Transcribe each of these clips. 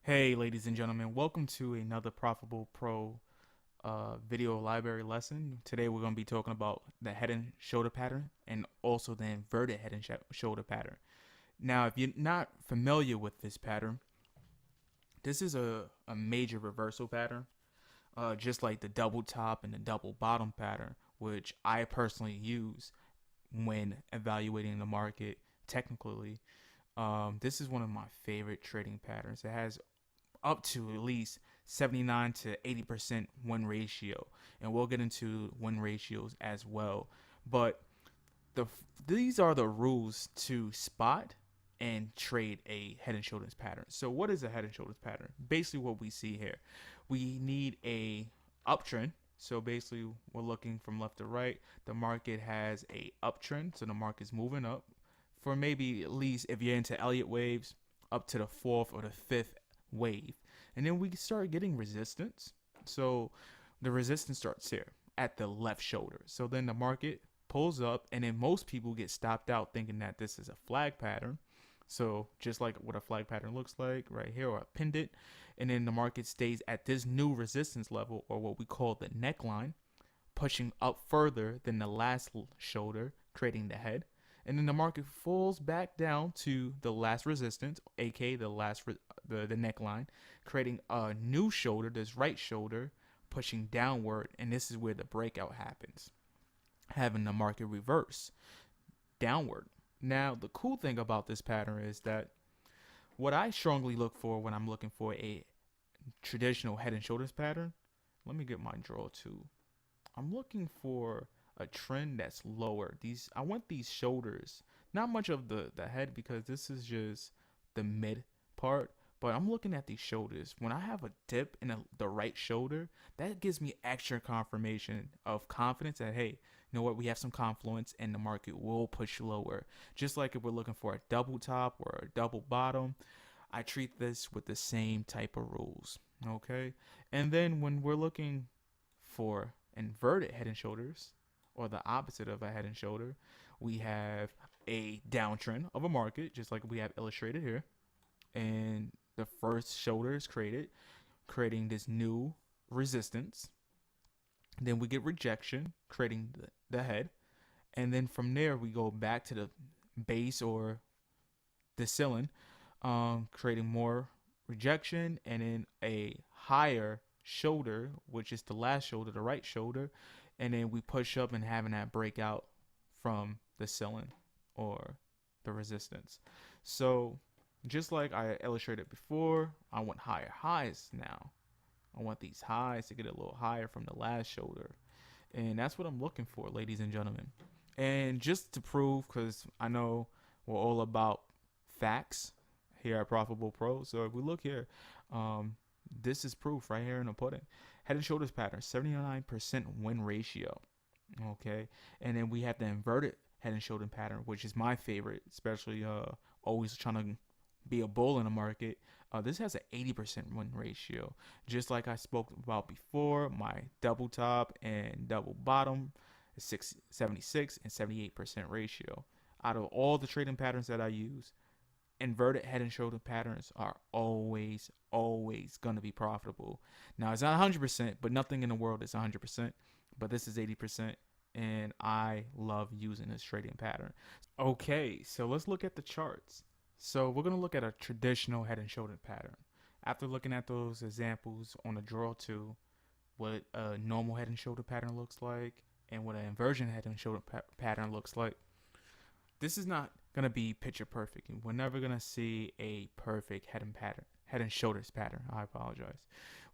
Hey, ladies and gentlemen, welcome to another Profitable Pro video library lesson. Today we're going to be talking about the head and shoulder pattern and also the inverted head and shoulder pattern. Now, if you're not familiar with this pattern, this is a major reversal pattern, just like the double top and the double bottom pattern, which I personally use when evaluating the market technically. This is one of my favorite trading patterns. It has up to at least 79 to 80% win ratio, and we'll get into win ratios as well. But the these are the rules to spot and trade a head and shoulders pattern. So what is a head and shoulders pattern? Basically what we see here, we need a uptrend. So basically we're looking from left to right. The market has a uptrend, so the market's moving up for maybe at least, if you're into Elliott waves, up to the fourth or the fifth wave. And then we start getting resistance. So the resistance starts here at the left shoulder. So then the market pulls up, and then most people get stopped out thinking that this is a flag pattern. So just like what a flag pattern looks like right here, or a pendant. And then the market stays at this new resistance level, or what we call the neckline, pushing up further than the last shoulder, creating the head. And then the market falls back down to the last resistance, aka the neckline, creating a new shoulder, this right shoulder, pushing downward, and this is where the breakout happens, having the market reverse downward. Now, the cool thing about this pattern is that what I strongly look for when I'm looking for a traditional head and shoulders pattern, let me get my draw too. I'm looking for a trend that's lower. I want these shoulders, not much of the head, because this is just the mid part, but I'm looking at these shoulders. When I have a dip in the right shoulder, that gives me extra confirmation of confidence that, hey, you know what, we have some confluence and the market will push lower. Just like if we're looking for a double top or a double bottom, I treat this with the same type of rules. Okay. And then when we're looking for inverted head and shoulders, or the opposite of a head and shoulder, we have a downtrend of a market, just like we have illustrated here. And the first shoulder is created, creating this new resistance. Then we get rejection, creating the head. And then from there, we go back to the base or the ceiling, creating more rejection, and then a higher shoulder, which is the last shoulder, the right shoulder, and then we push up and having that breakout from the ceiling or the resistance. So just like I illustrated before, I want higher highs now. I want these highs to get a little higher from the last shoulder. And that's what I'm looking for, ladies and gentlemen. And just to prove, because I know we're all about facts here at Profitable Pro. So if we look here, this is proof right here in the pudding. Head and shoulders pattern, 79% win ratio. Okay. And then we have the inverted head and shoulder pattern, which is my favorite, especially always trying to be a bull in the market. This has an 80% win ratio. Just like I spoke about before, my double top and double bottom is 76 and 78% ratio. Out of all the trading patterns that I use, inverted head and shoulder patterns are always going to be profitable. Now, it's not 100%, but nothing in the world is 100%, but this is 80%, and I love using this trading pattern. Okay, so let's look at the charts. So we're going to look at a traditional head and shoulder pattern. After looking at those examples on the draw two, what a normal head and shoulder pattern looks like and what an inversion head and shoulder pattern looks like, this is not gonna be picture perfect. We're never gonna see a perfect head and shoulders pattern. I apologize.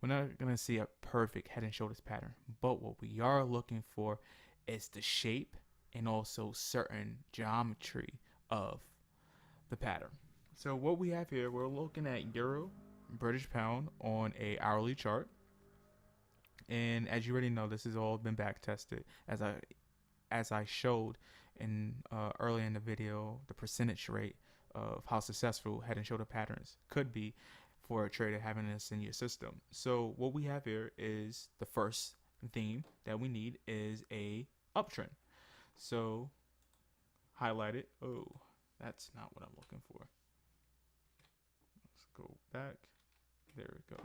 We're not gonna see a perfect head and shoulders pattern. But what we are looking for is the shape and also certain geometry of the pattern. So what we have here, we're looking at Euro, British pound on a hourly chart. And as you already know, this has all been back tested as I showed in early in the video, the percentage rate of how successful head and shoulder patterns could be for a trader having this in your system. So what we have here is the first theme that we need is a uptrend. So highlight it. Oh, that's not what I'm looking for. Let's go back. There we go.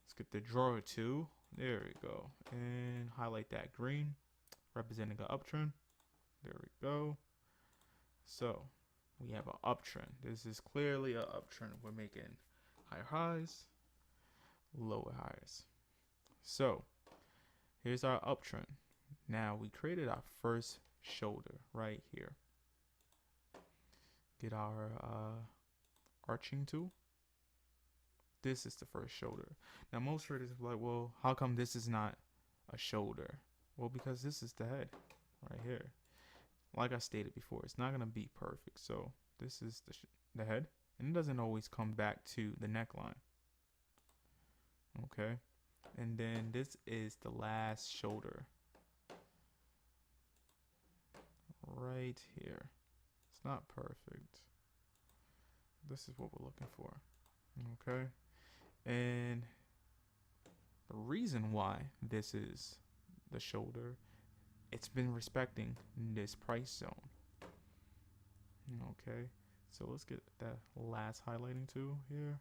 Let's get the drawer 2. There we go. And highlight that green, representing an uptrend. There we go. So we have an uptrend. This is clearly an uptrend. We're making higher highs, lower highs. So here's our uptrend. Now we created our first shoulder right here. Get our arching tool. This is the first shoulder. Now most traders are like, well, how come this is not a shoulder? Well, because this is the head right here. Like I stated before, it's not gonna be perfect. So this is the head, and it doesn't always come back to the neckline. Okay, and then this is the last shoulder right here. It's not perfect. This is what we're looking for. Okay, and the reason why this is the shoulder, it's been respecting this price zone. Okay, so let's get that last highlighting tool here,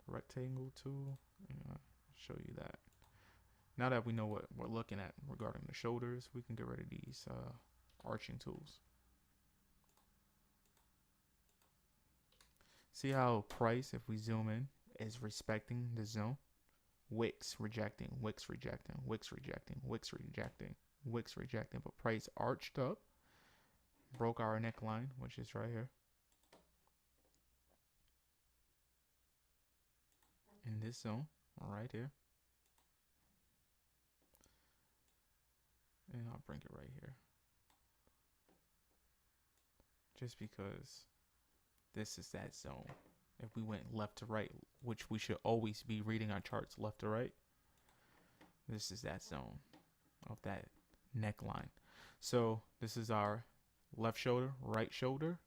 the rectangle tool, and I'll show you that. Now that we know what we're looking at regarding the shoulders, we can get rid of these arching tools. See how price, if we zoom in, is respecting the zone? Wicks rejecting, wicks rejecting, wicks rejecting, wicks rejecting, wicks rejecting, but price arched up, broke our neckline, which is right here. In this zone, right here. And I'll bring it right here. Just because this is that zone. If we went left to right, which we should always be reading our charts left to right, this is that zone of that neckline. So this is our left shoulder, right shoulder,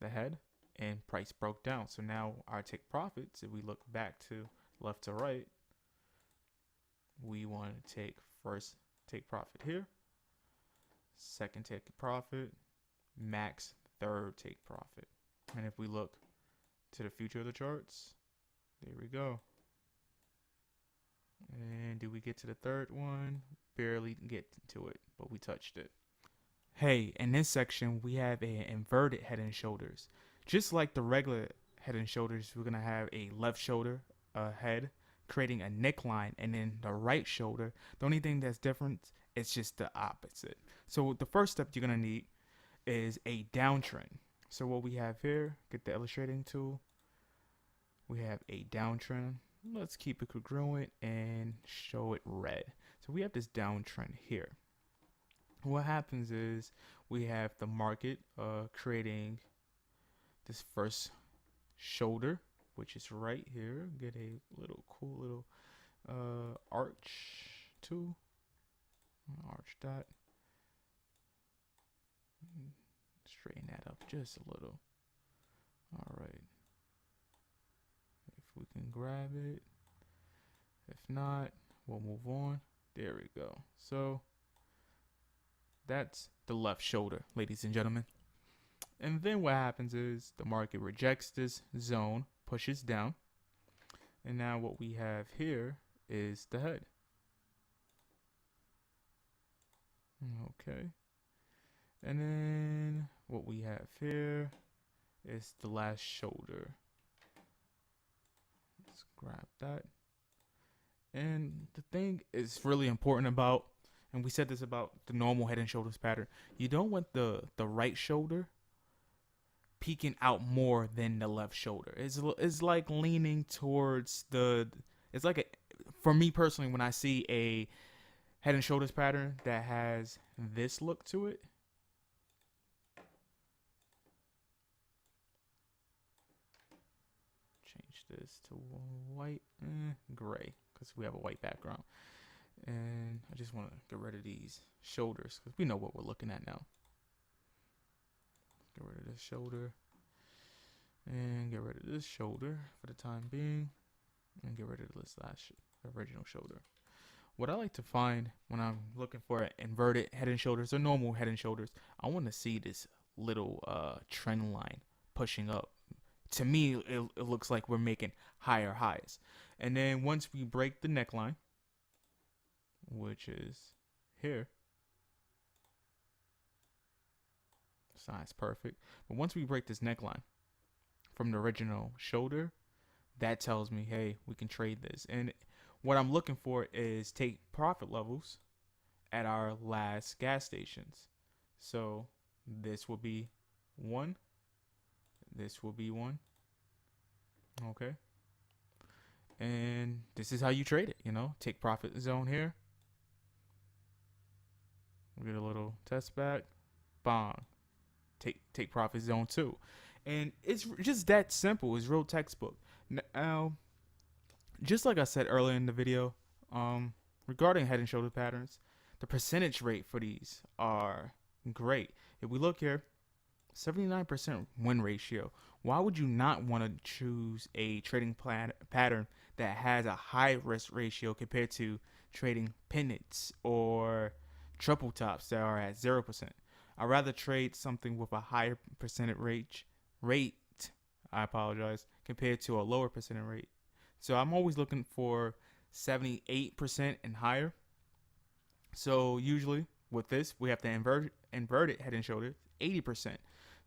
the head, and price broke down. So now our take profits, if we look back to left to right, we want to take first take profit here, second take profit, max third take profit. And if we look to the future of the charts, there we go. And do we get to the third one? Barely get to it, but we touched it. Hey, in this section, we have an inverted head and shoulders. Just like the regular head and shoulders, we're going to have a left shoulder, a head, creating a neckline, and then the right shoulder. The only thing that's different is just the opposite. So the first step you're going to need is a downtrend. So what we have here, get the illustrating tool. We have a downtrend. Let's keep it congruent and show it red. So we have this downtrend here. What happens is we have the market creating this first shoulder, which is right here. Get a little cool little arch tool. Arch dot. Straighten that up just a little. All right. If we can grab it. If not, we'll move on. There we go. So that's the left shoulder, ladies and gentlemen. And then what happens is the market rejects this zone, pushes down. And now what we have here is the head. Okay. And then what we have here is the last shoulder. Let's grab that. And the thing is really important about, and we said this about the normal head and shoulders pattern, you don't want the right shoulder peeking out more than the left shoulder. It's like leaning towards it's like for me personally, when I see a head and shoulders pattern that has this look to it, change this to white, gray, because we have a white background. And I just want to get rid of these shoulders because we know what we're looking at now. Get rid of this shoulder and get rid of this shoulder for the time being, and get rid of this last original shoulder. What I like to find when I'm looking for an inverted head and shoulders or normal head and shoulders, I want to see this little trend line pushing up to me, it looks like we're making higher highs. And then once we break the neckline, which is here, size perfect. But once we break this neckline from the original shoulder, that tells me, hey, we can trade this. And what I'm looking for is take profit levels at our last gas stations. So this will be 1. This will be 1. Okay. And this is how you trade it, take profit zone here. We get a little test back. Bong. Take profit zone 2. And it's just that simple. It's real textbook. Now, just like I said earlier in the video, regarding head and shoulder patterns, the percentage rate for these are great. If we look here, 79% win ratio. Why would you not want to choose a trading pattern that has a high risk ratio compared to trading pennants or triple tops that are at 0%? I'd rather trade something with a higher percentage rate, compared to a lower percentage rate. So I'm always looking for 78% and higher. So usually with this, we have the inverted head and shoulders, 80%.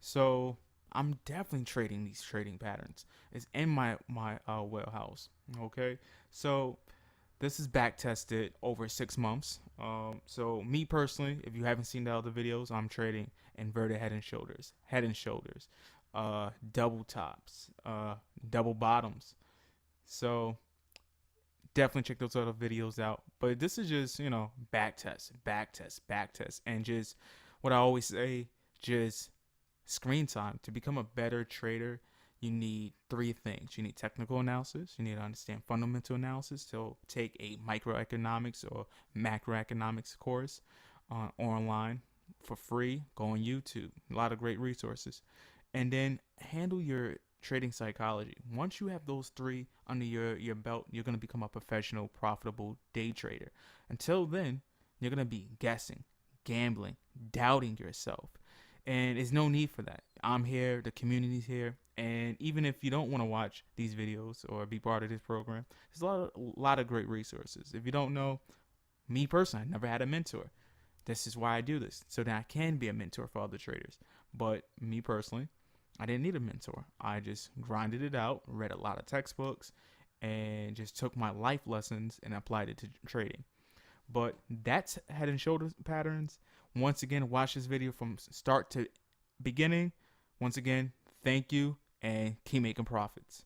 So I'm definitely trading these trading patterns. It's in my wheelhouse. Okay, so this is back tested over 6 months. So me personally, if you haven't seen the other videos, I'm trading inverted head and shoulders, double tops, double bottoms. So definitely check those other videos out. But this is just, back test, and just what I always say, just screen time. To become a better trader, you need 3 things. You need technical analysis. You need to understand fundamental analysis. So take a microeconomics or macroeconomics course online for free. Go on YouTube. A lot of great resources. And then handle your trading psychology. Once you have those 3 under your belt, you're going to become a professional, profitable day trader. Until then, you're going to be guessing, gambling, doubting yourself. And there's no need for that. I'm here, the community's here, and even if you don't want to watch these videos or be part of this program, there's a lot of great resources. If you don't know, me personally, I never had a mentor. This is why I do this, so that I can be a mentor for other traders. But me personally, I didn't need a mentor. I just grinded it out, read a lot of textbooks, and just took my life lessons and applied it to trading. But that's head and shoulder patterns. Once again, watch this video from start to beginning. Once again, thank you and keep making profits.